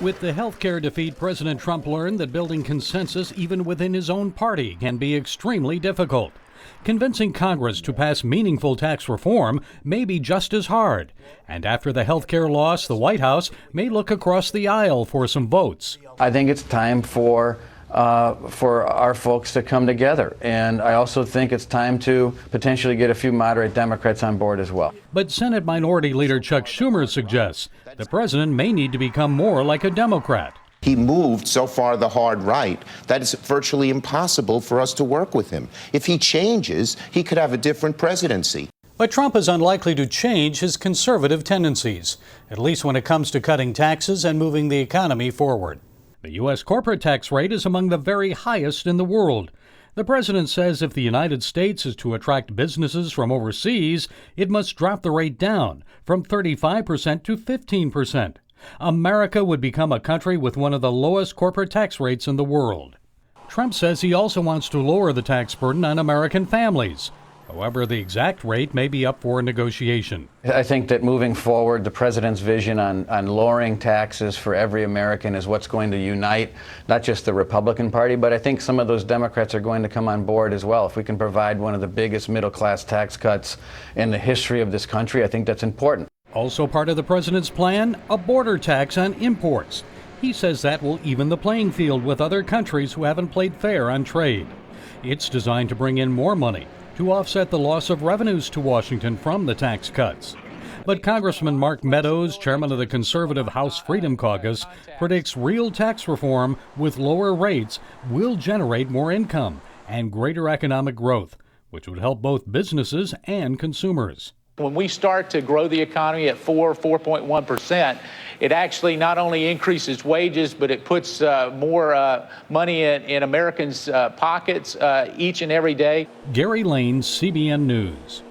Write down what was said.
With the healthcare defeat, President Trump learned that building consensus even within his own party can be extremely difficult. Convincing Congress to pass meaningful tax reform may be just as hard. And after the healthcare loss, the White House may look across the aisle for some votes. I think it's time for our folks to come together. And I also think it's time to potentially get a few moderate Democrats on board as well. But Senate Minority Leader Chuck Schumer suggests the president may need to become more like a Democrat. He moved so far the hard right that it's virtually impossible for us to work with him. If he changes, he could have a different presidency. But Trump is unlikely to change his conservative tendencies, at least when it comes to cutting taxes and moving the economy forward. The U.S. corporate tax rate is among the very highest in the world. The president says if the United States is to attract businesses from overseas, it must drop the rate down from 35% to 15%. America would become a country with one of the lowest corporate tax rates in the world. Trump says he also wants to lower the tax burden on American families. However, the exact rate may be up for negotiation. I think that moving forward, the president's vision on lowering taxes for every American is what's going to unite not just the Republican Party, but I think some of those Democrats are going to come on board as well. If we can provide one of the biggest middle-class tax cuts in the history of this country, I think that's important. Also part of the president's plan, a border tax on imports. He says that will even the playing field with other countries who haven't played fair on trade. It's designed to bring in more money to offset the loss of revenues to Washington from the tax cuts. But Congressman Mark Meadows, chairman of the conservative House Freedom Caucus, predicts real tax reform with lower rates will generate more income and greater economic growth, which would help both businesses and consumers. When we start to grow the economy at 4.1%, it actually not only increases wages, but it puts more money in Americans' pockets each and every day. Gary Lane, CBN News.